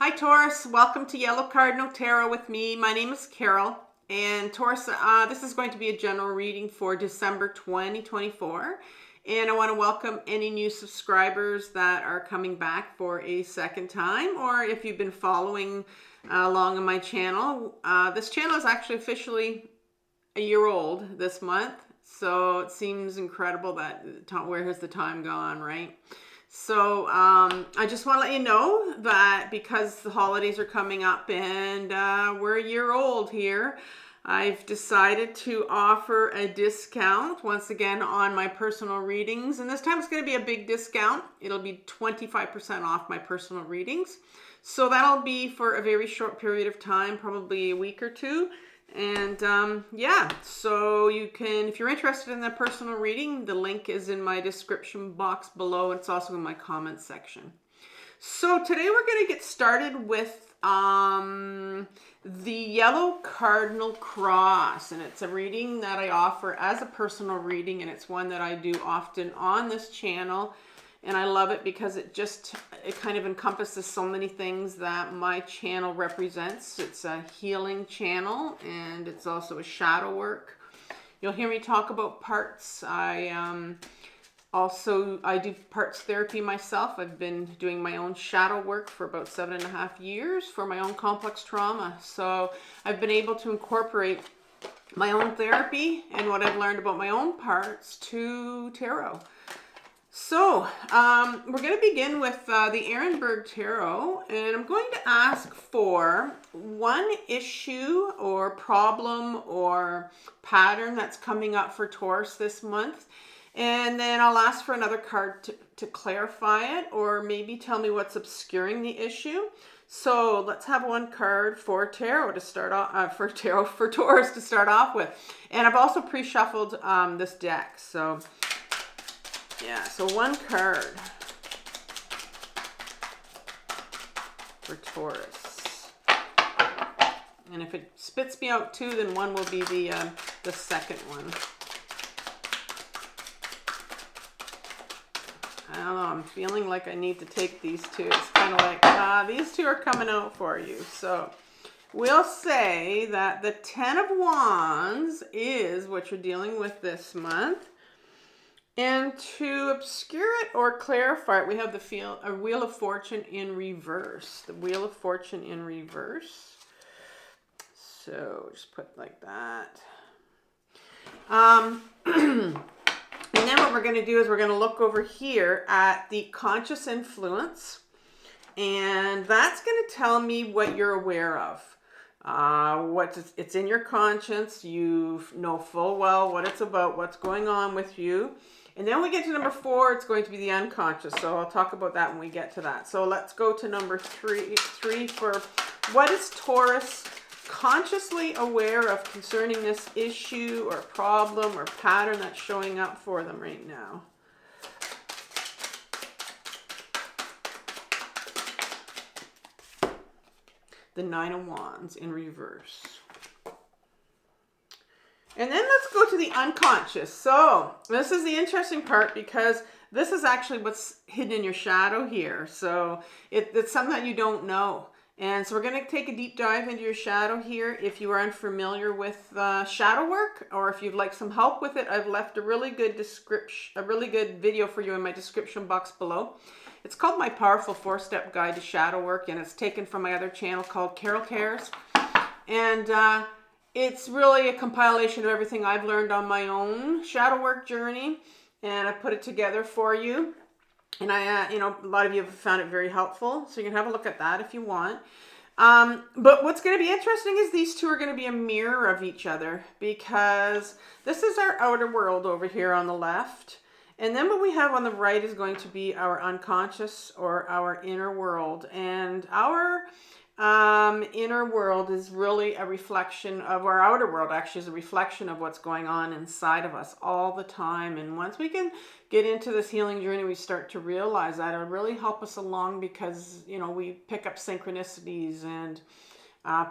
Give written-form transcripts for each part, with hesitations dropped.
Hi Taurus, welcome to Yellow Cardinal Tarot with me. My name is Carol, and Taurus, this is going to be a general reading for December 2024, and I want to welcome any new subscribers that are coming back for a second time, or if you've been following along on my channel. This channel is actually officially a year old this month, so it seems incredible that where has the time gone, right? So I just want to let you know that because the holidays are coming up and we're a year old here, I've decided to offer a discount once again on my personal readings. And this time it's going to be a big discount. It'll be 25% off my personal readings. So that'll be for a very short period of time, probably a week or two. And yeah, so you can, if you're interested in that personal reading, the link is in my description box below. It's also in my comments section. So today we're going to get started with the Yellow Cardinal Cross. And it's a reading that I offer as a personal reading, and it's one that I do often on this channel. And I love it because it kind of encompasses so many things that my channel represents. It's a healing channel, and it's also a shadow work. You'll hear me talk about parts. I do parts therapy myself. I've been doing my own shadow work for about 7.5 years for my own complex trauma. So I've been able to incorporate my own therapy and what I've learned about my own parts to tarot. So, we're going to begin with the Ehrenberg Tarot, and I'm going to ask for one issue or problem or pattern that's coming up for Taurus this month, and then I'll ask for another card to clarify it, or maybe tell me what's obscuring the issue. So let's have one card for tarot to start off, for Taurus to start off with. And I've also pre-shuffled this deck, so... yeah, so one card for Taurus. And if it spits me out two, then one will be the second one. I don't know, I'm feeling like I need to take these two. It's kind of like, these two are coming out for you. So we'll say that the Ten of Wands is what you're dealing with this month. And to obscure it or clarify it, we have a Wheel of Fortune in reverse. The Wheel of Fortune in reverse. So just put it like that. And then what we're going to do is we're going to look over here at the conscious influence. And that's going to tell me what you're aware of. It's in your conscience. You know full well what it's about, what's going on with you. And then when we get to number 4, it's going to be the unconscious. So I'll talk about that when we get to that. So let's go to number 3 for what is Taurus consciously aware of concerning this issue or problem or pattern that's showing up for them right now. The Nine of Wands in reverse. And then let's go to the unconscious. So this is the interesting part because this is actually what's hidden in your shadow here. So it's something that you don't know. And so we're going to take a deep dive into your shadow here. If you are unfamiliar with shadow work, or if you'd like some help with it, I've left a really good video for you in my description box below. It's called My Powerful 4-Step Guide to Shadow Work, and it's taken from my other channel called Carol Cares. And it's really a compilation of everything I've learned on my own shadow work journey, and I put it together for you. And a lot of you have found it very helpful, so you can have a look at that if you want. But what's going to be interesting is these two are going to be a mirror of each other, because this is our outer world over here on the left. And then what we have on the right is going to be our unconscious or our inner world. And our inner world is really a reflection of our outer world, actually is a reflection of what's going on inside of us all the time. And once we can get into this healing journey, we start to realize that it'll really help us along, because, we pick up synchronicities and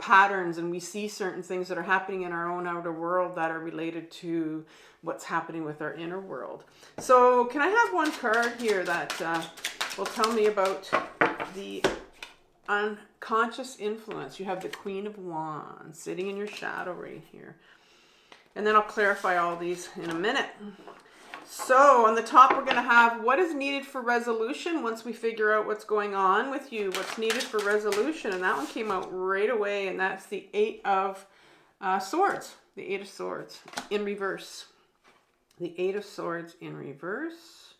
patterns, and we see certain things that are happening in our own outer world that are related to what's happening with our inner world. So can I have one card here that will tell me about the unconscious influence. You have the Queen of Wands sitting in your shadow right here. And then I'll clarify all these in a minute. So on the top, we're going to have what is needed for resolution once we figure out what's going on with you, what's needed for resolution. And that one came out right away, and that's the Eight of Swords. The Eight of Swords in reverse. The Eight of Swords in reverse.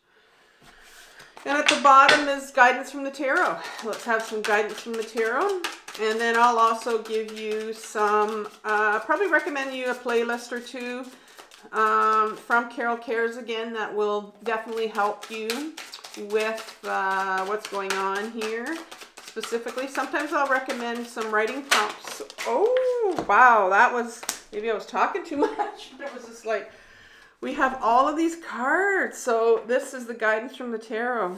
And at the bottom is guidance from the tarot. Let's have some guidance from the tarot. And then I'll also give you some, probably recommend you a playlist or two from Carol Cares again that will definitely help you with what's going on here specifically. Sometimes I'll recommend some writing prompts. Oh, wow, that was, maybe I was talking too much. It was just like, we have all of these cards. So this is the guidance from the tarot.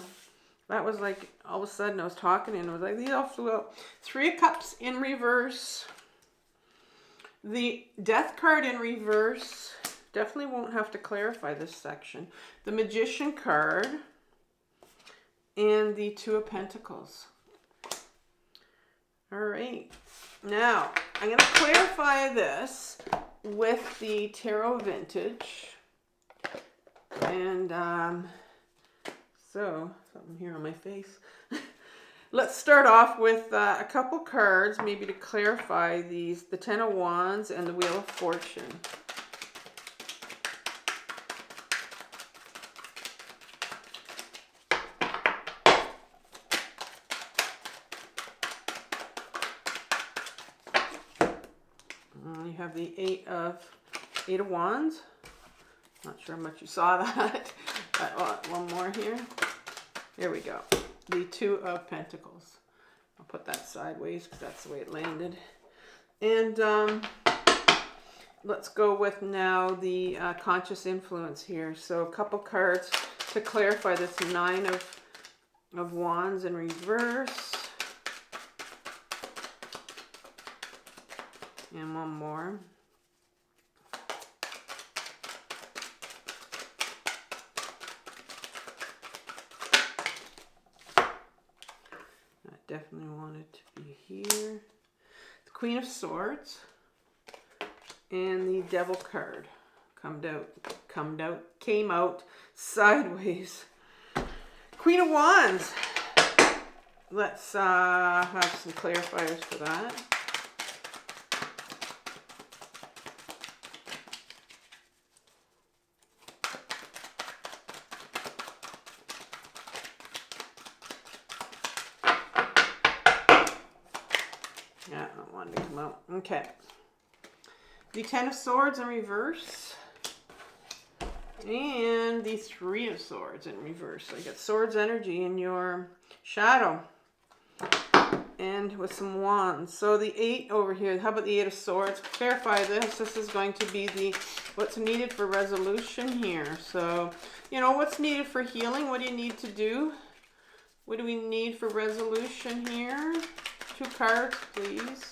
That was like, all of a sudden I was talking and it was like, these all flew out. Three of Cups in reverse. The Death card in reverse. Definitely won't have to clarify this section. The Magician card. And the Two of Pentacles. All right. Now, I'm going to clarify this with the Tarot Vintage. And so, something here on my face. Let's start off with a couple cards, maybe to clarify these. The Ten of Wands and the Wheel of Fortune. You have the Eight of Wands. Not sure how much you saw that. But one more here. There we go. The Two of Pentacles. I'll put that sideways because that's the way it landed. And let's go with now the conscious influence here. So a couple cards to clarify this. Nine of Wands in reverse. And one more. Definitely want it to be here. The Queen of Swords and the Devil card came out sideways. Queen of Wands. Let's have some clarifiers for that. Yeah, I don't want it to come out. Okay. The Ten of Swords in reverse. And the Three of Swords in reverse. So you got Swords energy in your shadow. And with some wands. So the Eight over here. How about the Eight of Swords? Clarify this. This is going to be the what's needed for resolution here. So, you know, what's needed for healing? What do you need to do? What do we need for resolution here? Two cards, please.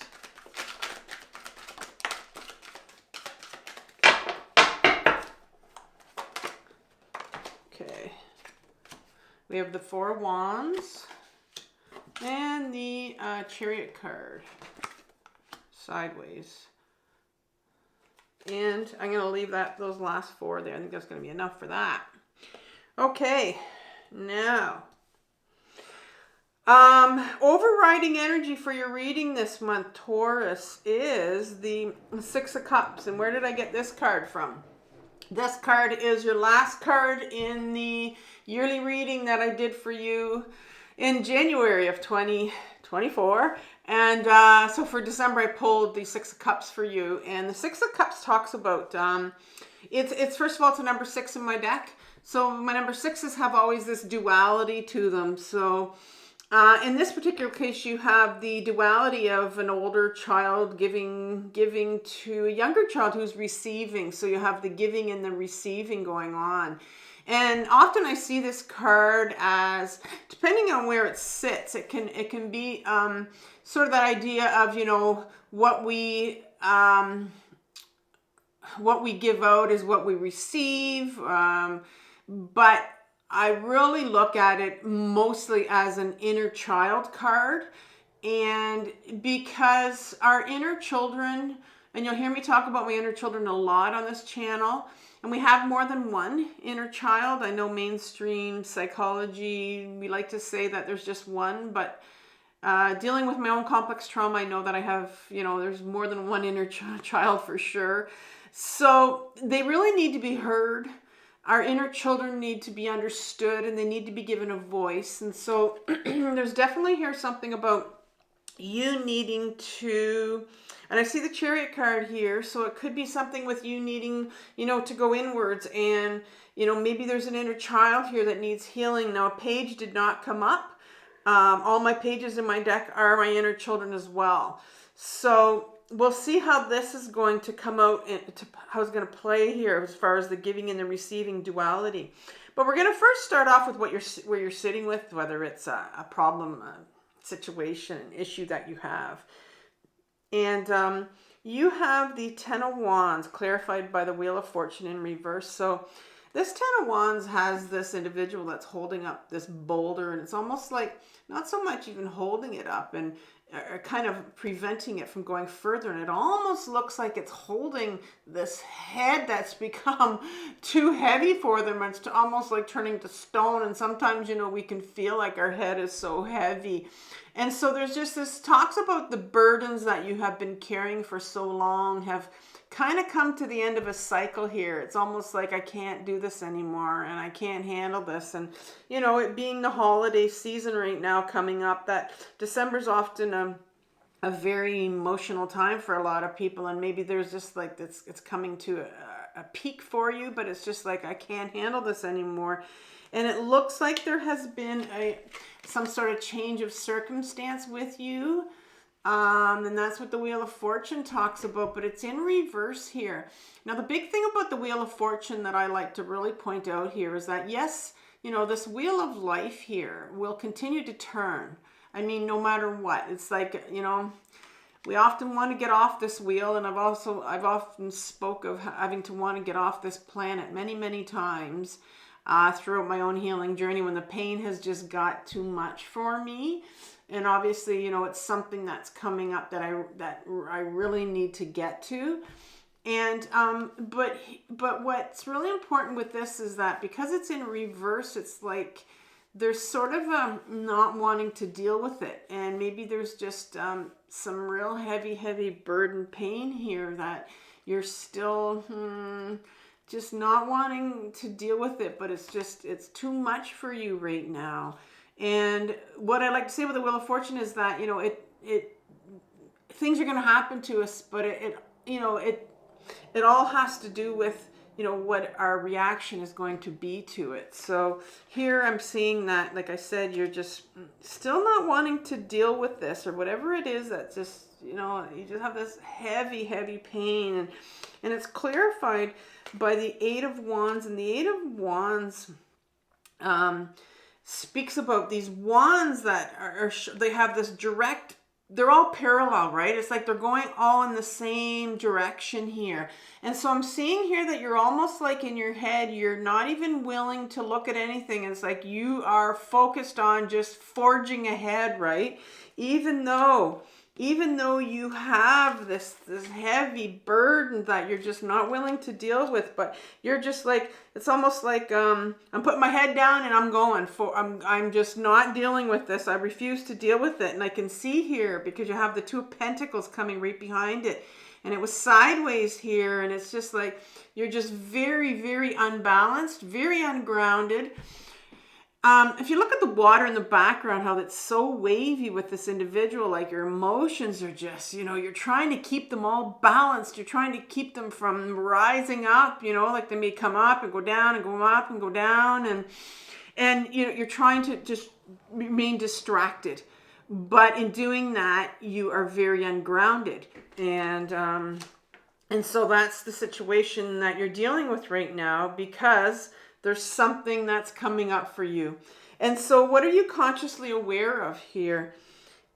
Okay. We have the Four of Wands and the Chariot card sideways. And I'm going to leave those last four there. I think that's going to be enough for that. Okay. Now, overriding energy for your reading this month, Taurus, is the Six of Cups. And where did I get this card from? This card is your last card in the yearly reading that I did for you in January of 2024. And so for December, I pulled the Six of Cups for you. And the Six of Cups talks about, it's first of all, it's a number 6 in my deck. So my number 6s have always this duality to them. So in this particular case, you have the duality of an older child giving to a younger child who's receiving. So you have the giving and the receiving going on. And often I see this card as, depending on where it sits, it can be sort of that idea of, you know, what we give out is what we receive. But I really look at it mostly as an inner child card. And because our inner children, and you'll hear me talk about my inner children a lot on this channel, and we have more than one inner child. I know mainstream psychology, we like to say that there's just one, but dealing with my own complex trauma, I know that I have, there's more than one inner child for sure. So they really need to be heard. Our inner children need to be understood, and they need to be given a voice. And so there's definitely here something about you needing to, and I see the Chariot card here, so it could be something with you needing, to go inwards, and, maybe there's an inner child here that needs healing. Now, a page did not come up. All my pages in my deck are my inner children as well. So we'll see how this is going to come out and how it's going to play here as far as the giving and the receiving duality. But we're going to first start off with where you're sitting with, whether it's a problem, situation, an issue that you have. And you have the Ten of Wands clarified by the Wheel of Fortune in reverse. So this Ten of Wands has this individual that's holding up this boulder, and it's almost like not so much even holding it up and kind of preventing it from going further. And it almost looks like it's holding this head that's become too heavy for them. It's almost like turning to stone. And sometimes, we can feel like our head is so heavy. And so there's just this talks about the burdens that you have been carrying for so long have kind of come to the end of a cycle here. It's almost like I can't do this anymore, and I can't handle this. And it being the holiday season right now coming up, that December's often a very emotional time for a lot of people, and maybe there's just like this, it's coming to a peak for you, but it's just like I can't handle this anymore. And it looks like there has been some sort of change of circumstance with you. And that's what the Wheel of Fortune talks about, but it's in reverse here. Now, the big thing about the Wheel of Fortune that I like to really point out here is that, yes, this wheel of life here will continue to turn. I mean, no matter what. It's like, we often want to get off this wheel, and I've often spoke of having to want to get off this planet many, many times throughout my own healing journey when the pain has just got too much for me. And obviously, it's something that's coming up that I really need to get to. And but what's really important with this is that because it's in reverse, it's like there's sort of not wanting to deal with it, and maybe there's just some real heavy burden pain here that you're still just not wanting to deal with it, but it's too much for you right now. And what I like to say with the Wheel of Fortune is that, things are going to happen to us, but it all has to do with, what our reaction is going to be to it. So here I'm seeing that, like I said, you're just still not wanting to deal with this or whatever it is that's just, you just have this heavy pain. And it's clarified by the Eight of Wands, and the Eight of Wands, speaks about these wands that they have this direct, they're all parallel, right? It's like they're going all in the same direction here. And so I'm seeing here that you're almost like in your head, you're not even willing to look at anything. It's like you are focused on just forging ahead, right? Even though you have this heavy burden that you're just not willing to deal with, but you're just like, it's almost like I'm putting my head down and I'm just not dealing with this. I refuse to deal with it. And I can see here, because you have the Two of Pentacles coming right behind it, and it was sideways here, and it's just like you're just very unbalanced, very ungrounded. If you look at the water in the background, how it's so wavy with this individual, like your emotions are just, you're trying to keep them all balanced. You're trying to keep them from rising up, like they may come up and go down and go up and go down. And you're trying to just remain distracted. But in doing that, you are very ungrounded. And so that's the situation that you're dealing with right now, because there's something that's coming up for you. And so what are you consciously aware of here?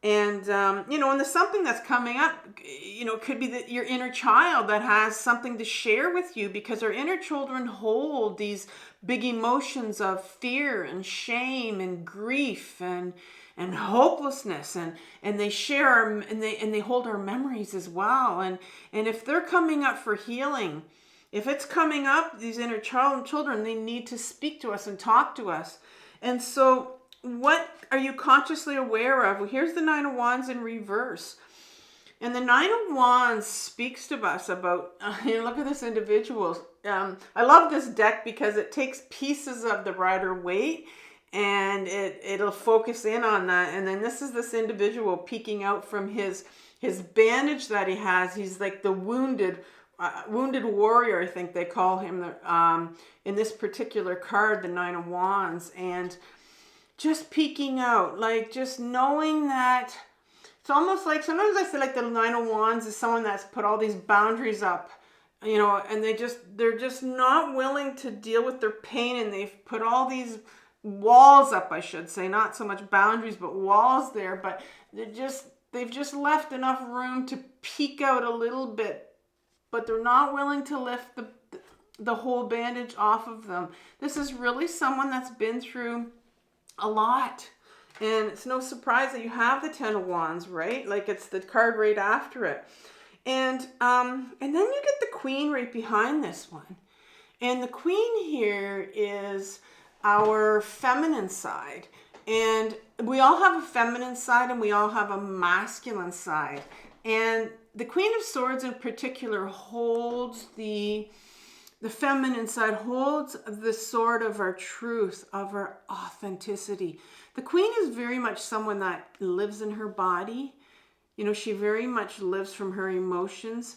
And, you know, and there's something that's coming up, you know, it could be that your inner child that has something to share with you, because our inner children hold these big emotions of fear and shame and grief and hopelessness, and they share and they hold our memories as well. And if they're coming up for healing, if it's coming up, these inner children, they need to speak to us and talk to us. And so what are you consciously aware of? Well, here's the Nine of Wands in reverse. And the Nine of Wands speaks to us about, you know, look at this individual. I love this deck because it takes pieces of the Rider-Waite and it'll focus in on that. And then this is this individual peeking out from his bandage that he has. He's like the wounded warrior, I think they call him, in this particular card, the Nine of Wands. And just peeking out, like just knowing that it's almost like, sometimes I feel like the Nine of Wands is someone that's put all these boundaries up, you know, and they're just not willing to deal with their pain, and they've put all these walls up, I should say, not so much boundaries, but walls there, but they've just left enough room to peek out a little bit, but they're not willing to lift the whole bandage off of them. This is really someone that's been through a lot. And it's no surprise that you have the Ten of Wands, right? Like it's the card right after it. And then you get the Queen right behind this one. And the Queen here is our feminine side. And we all have a feminine side and we all have a masculine side. And the Queen of Swords in particular holds the feminine side, holds the sword of our truth, of our authenticity. The Queen is very much someone that lives in her body. You know, she very much lives from her emotions.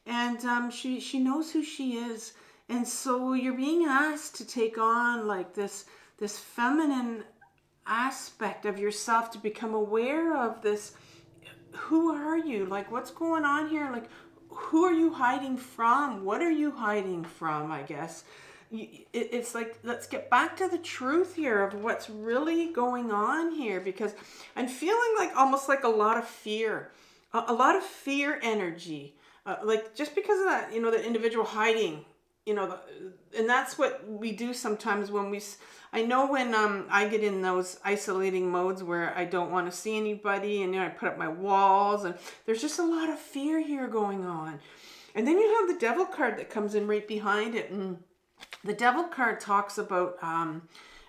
And she knows who she is. And so you're being asked to take on like this feminine aspect of yourself, to become aware of this. Who are you? Like, what's going on here? Like, who are you hiding from? What are you hiding from, I guess? It's like, let's get back to the truth here of what's really going on here, because I'm feeling like almost like a lot of fear energy. Like just because of that, you know, the individual hiding, you know, and that's what we do sometimes when I know when I get in those isolating modes where I don't want to see anybody, and you know, I put up my walls, and there's just a lot of fear here going on. And then you have the Devil card that comes in right behind it, and the Devil card talks about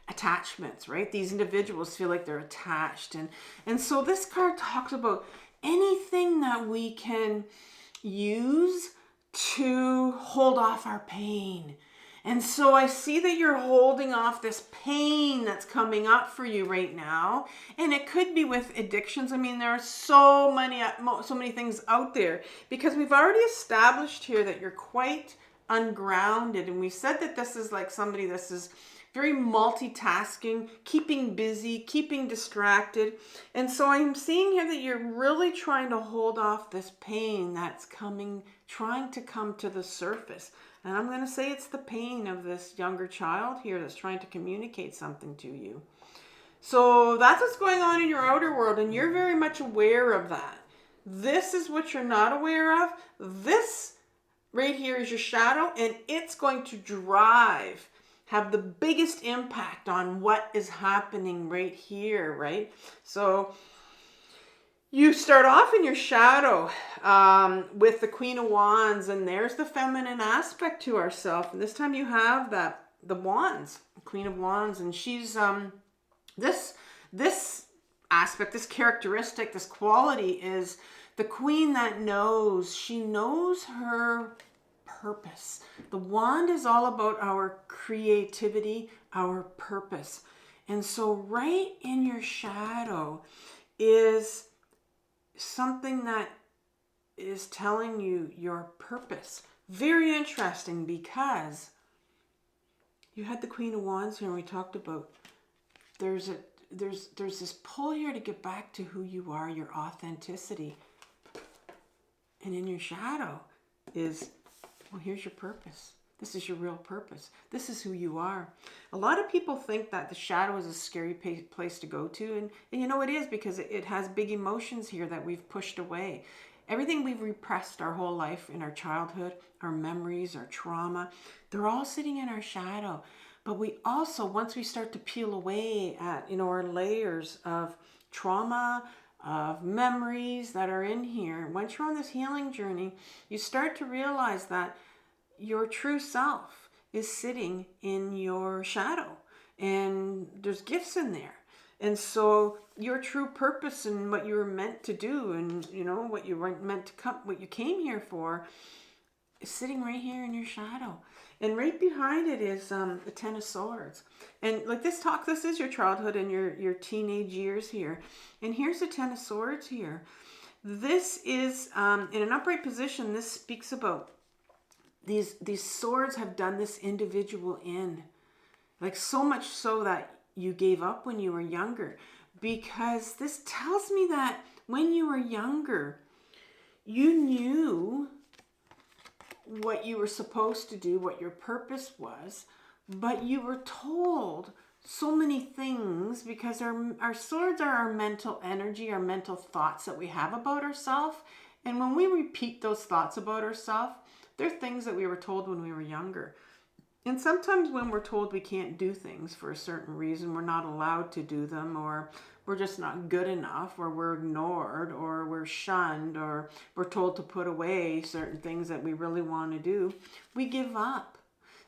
attachments, right? These individuals feel like they're attached, and so this card talks about anything that we can use to hold off our pain. And so I see that you're holding off this pain that's coming up for you right now. And it could be with addictions. I mean, there are so many things out there, because we've already established here that you're quite ungrounded. And we said that this is like somebody this is very multitasking, keeping busy, keeping distracted. And so I'm seeing here that you're really trying to hold off this pain that's trying to come to the surface. And I'm going to say it's the pain of this younger child here that's trying to communicate something to you. So that's what's going on in your outer world, and you're very much aware of that. This is what you're not aware of. This right here is your shadow, and it's going to have the biggest impact on what is happening right here, right? So you start off in your shadow with the Queen of Wands, and there's the feminine aspect to ourselves. And this time you have the Wands, Queen of Wands, and she's this aspect, this characteristic, this quality is the queen that knows. She knows her purpose. The wand is all about our creativity, our purpose. And so right in your shadow is something that is telling you your purpose. Very interesting, because you had the Queen of Wands here, and we talked about there's this pull here to get back to who you are, your authenticity. And in your shadow is, well, here's your purpose. This is your real purpose. This is who you are. A lot of people think that the shadow is a scary place to go to. And you know it is, because it has big emotions here that we've pushed away. Everything we've repressed our whole life in our childhood, our memories, our trauma, they're all sitting in our shadow. But we also, once we start to peel away at, our layers of trauma, of memories that are in here, once you're on this healing journey, you start to realize that your true self is sitting in your shadow, and there's gifts in there. And so your true purpose and what you were meant to do, and what you were meant to come, what you came here for, is sitting right here in your shadow. And right behind it is the Ten of Swords. And like this is your childhood and your teenage years here. And here's the Ten of Swords here. This is in an upright position. This speaks about these swords have done this individual in, like so much so that you gave up when you were younger. Because this tells me that when you were younger, you knew what you were supposed to do, what your purpose was, but you were told so many things, because our swords are our mental energy, our mental thoughts that we have about ourselves. And when we repeat those thoughts about ourselves, they're things that we were told when we were younger. And sometimes when we're told we can't do things for a certain reason, we're not allowed to do them, or we're just not good enough, or we're ignored, or we're shunned, or we're told to put away certain things that we really want to do, we give up.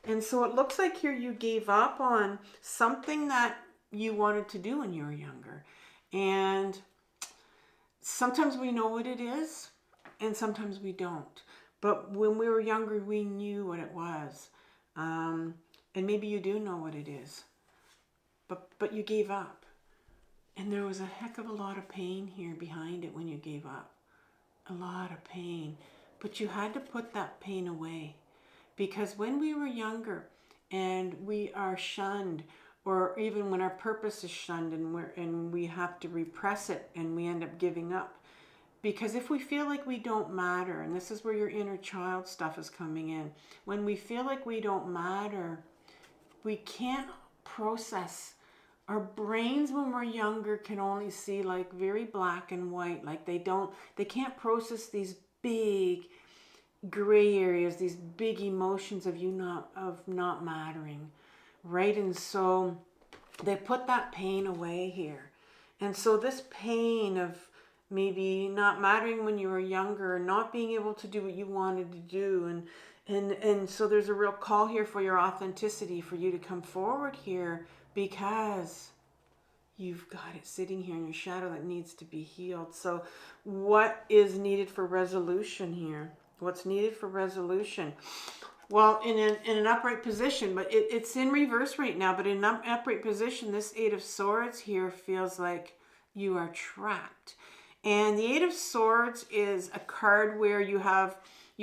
And so it looks like here you gave up on something that you wanted to do when you were younger. And sometimes we know what it is, and sometimes we don't. But when we were younger, we knew what it was. And maybe you do know what it is. But you gave up. And there was a heck of a lot of pain here behind it when you gave up. A lot of pain. But you had to put that pain away. Because when we were younger and we are shunned, or even when our purpose is shunned and we have to repress it and we end up giving up. Because if we feel like we don't matter, and this is where your inner child stuff is coming in, when we feel like we don't matter, we can't process. Our brains when we're younger can only see like very black and white. Like they can't process these big gray areas, these big emotions of not mattering, right? And so they put that pain away here. And so this pain of maybe not mattering when you were younger, not being able to do what you wanted to do, and so there's a real call here for your authenticity, for you to come forward here, because you've got it sitting here in your shadow that needs to be healed. So what is needed for resolution here? What's needed for resolution? Well, in an upright position, but it's in reverse right now, but in an upright position, this Eight of Swords here feels like you are trapped. And the Eight of Swords is a card where you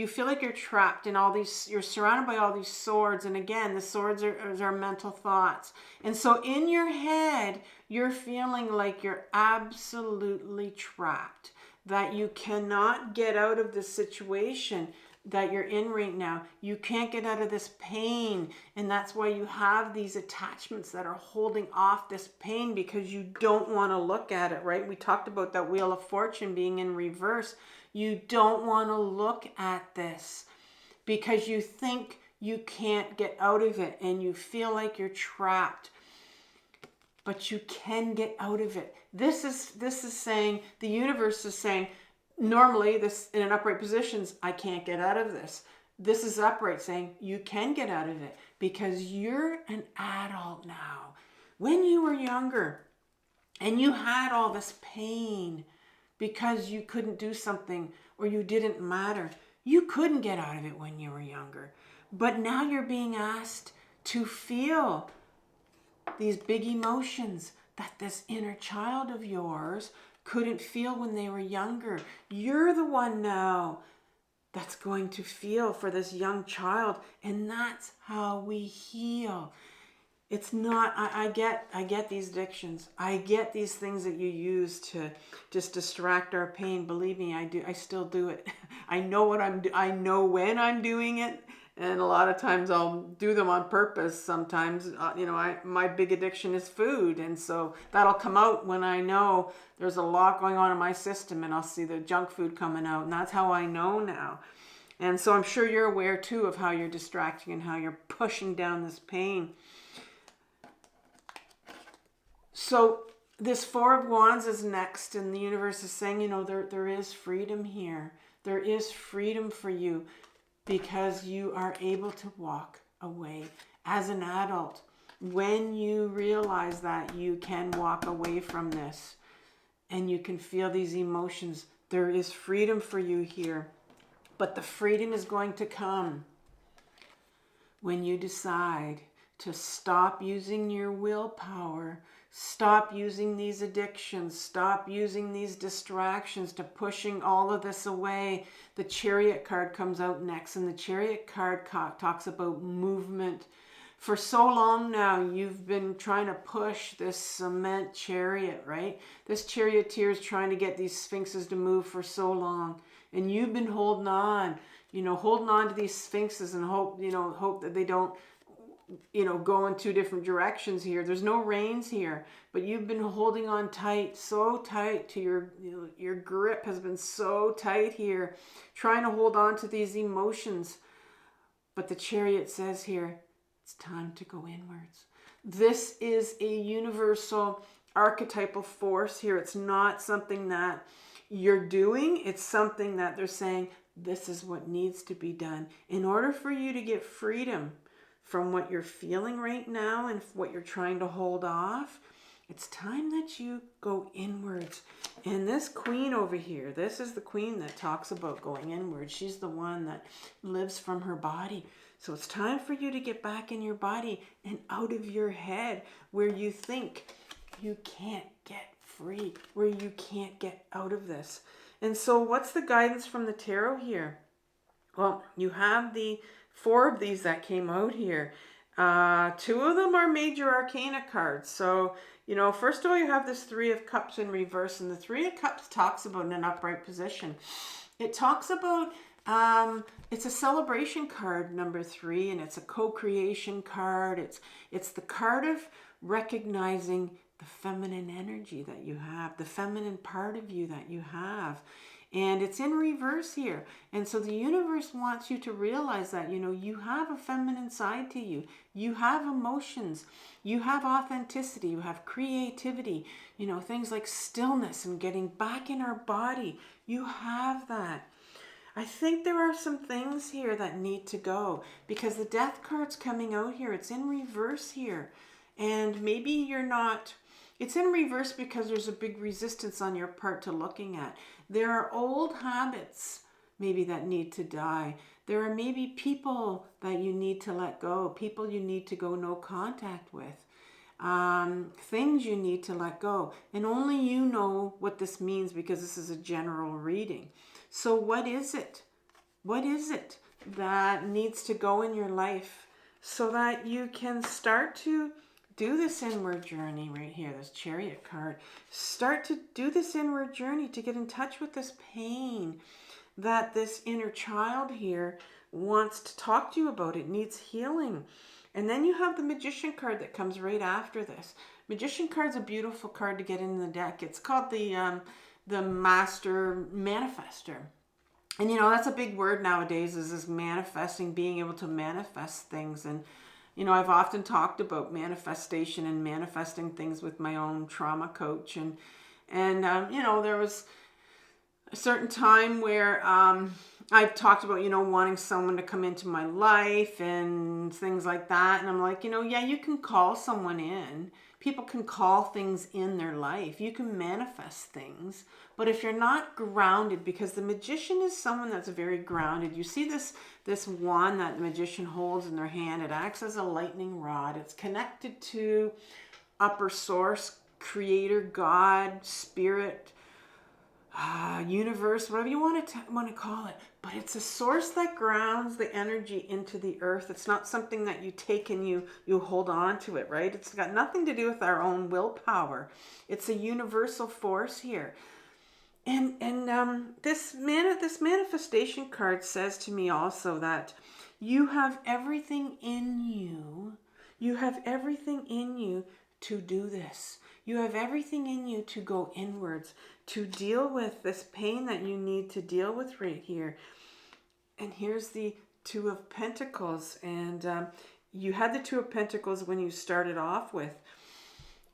feel like you're trapped in all these, you're surrounded by all these swords. And again, the swords are mental thoughts. And so in your head, you're feeling like you're absolutely trapped, that you cannot get out of the situation that you're in right now. You can't get out of this pain. And that's why you have these attachments that are holding off this pain, because you don't want to look at it, right? We talked about that Wheel of Fortune being in reverse. You don't want to look at this because you think you can't get out of it and you feel like you're trapped. But you can get out of it. This is saying, the universe is saying, normally this in an upright positions, I can't get out of this. This is upright saying you can get out of it because you're an adult now. When you were younger and you had all this pain because you couldn't do something or you didn't matter, you couldn't get out of it when you were younger. But now you're being asked to feel these big emotions that this inner child of yours couldn't feel when they were younger. You're the one now that's going to feel for this young child, and that's how we heal. It's not, I get these addictions. I get these things that you use to just distract our pain. Believe me, I still do it. I know what I know when I'm doing it, And a lot of times I'll do them on purpose. Sometimes, my big addiction is food. And so that'll come out when I know there's a lot going on in my system, and I'll see the junk food coming out. And that's how I know now. And so I'm sure you're aware too of how you're distracting and how you're pushing down this pain. So this Four of Wands is next, and the universe is saying, there is freedom here. There is freedom for you because you are able to walk away as an adult. When you realize that you can walk away from this and you can feel these emotions, there is freedom for you here. But the freedom is going to come when you decide to stop using your willpower, stop using these addictions, stop using these distractions to pushing all of this away. The Chariot card comes out next, and the Chariot card talks about movement. For so long now, you've been trying to push this cement chariot, right? This charioteer is trying to get these sphinxes to move for so long. And you've been holding on to these sphinxes and hope that they don't, go in two different directions here. There's no reins here, but you've been holding on tight, so tight to your grip has been so tight here, trying to hold on to these emotions. But the Chariot says here, it's time to go inwards. This is a universal archetypal force here. It's not something that you're doing. It's something that they're saying, this is what needs to be done. In order for you to get freedom from what you're feeling right now and what you're trying to hold off, it's time that you go inwards. And this queen over here, this is the queen that talks about going inwards. She's the one that lives from her body. So it's time for you to get back in your body and out of your head where you think you can't get free, where you can't get out of this. And so what's the guidance from the tarot here? Well, you have the 4 of these that came out here. 2 of them are major arcana cards. So, first of all, you have this 3 of Cups in reverse, and the 3 of Cups talks about an upright position. It talks about, it's a celebration card, number 3, and it's a co-creation card. It's the card of recognizing the feminine energy that you have, the feminine part of you that you have. And it's in reverse here. And so the universe wants you to realize that, you have a feminine side to you. You have emotions. You have authenticity. You have creativity. Things like stillness and getting back in our body. You have that. I think there are some things here that need to go because the Death card's coming out here. It's in reverse here. And maybe you're not... It's in reverse because there's a big resistance on your part to looking at. There are old habits maybe that need to die. There are maybe people that you need to let go, people you need to go no contact with, things you need to let go. And only you know what this means because this is a general reading. So what is it? What is it that needs to go in your life so that you can start to do this inward journey right here, this Chariot card. Start to do this inward journey to get in touch with this pain that this inner child here wants to talk to you about. It needs healing. And then you have the Magician card that comes right after this. Magician card's a beautiful card to get in the deck. It's called the Master Manifester. And that's a big word nowadays, is this manifesting, being able to manifest things. And I've often talked about manifestation and manifesting things with my own trauma coach. And there was a certain time where I've talked about, wanting someone to come into my life and things like that. And I'm like, yeah, you can call someone in. People can call things in their life. You can manifest things. But if you're not grounded, because the magician is someone that's very grounded. You see this wand that the magician holds in their hand. It acts as a lightning rod. It's connected to upper source, creator, God, spirit, universe, whatever you want to call it. But it's a source that grounds the energy into the earth. It's not something that you take and you hold on to it, right? It's got nothing to do with our own willpower. It's a universal force here. And this manifestation card says to me also that, You have everything in you. You have everything in you to do this. You have everything in you to go inwards, to deal with this pain that you need to deal with right here. And here's the Two of Pentacles. And you had the Two of Pentacles when you started off with.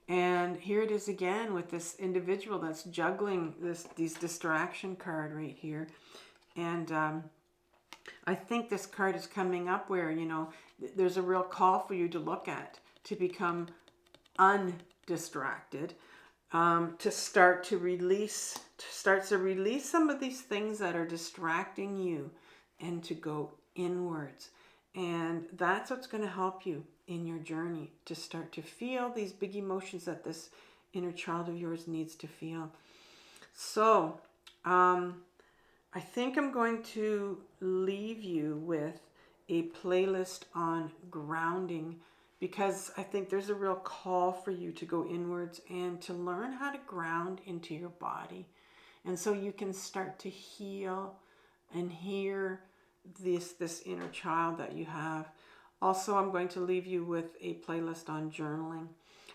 And here it is again with this individual that's juggling these distraction card right here. And I think this card is coming up where, you know, there's a real call for you to look at, to become undistracted, to start to release some of these things that are distracting you and to go inwards. And that's what's going to help you in your journey, to start to feel these big emotions that this inner child of yours needs to feel. So, I think I'm going to leave you with a playlist on grounding, because I think there's a real call for you to go inwards and to learn how to ground into your body. And so you can start to heal and hear this inner child that you have. Also, I'm going to leave you with a playlist on journaling,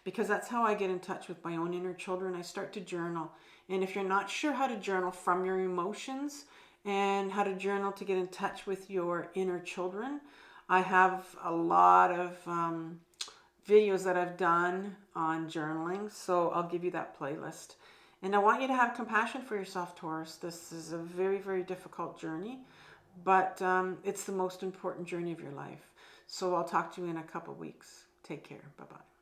because that's how I get in touch with my own inner children. I start to journal. And if you're not sure how to journal from your emotions and how to journal to get in touch with your inner children, I have a lot of videos that I've done on journaling. So I'll give you that playlist. And I want you to have compassion for yourself, Taurus. This is a very, very difficult journey, but it's the most important journey of your life. So I'll talk to you in a couple weeks. Take care. Bye-bye.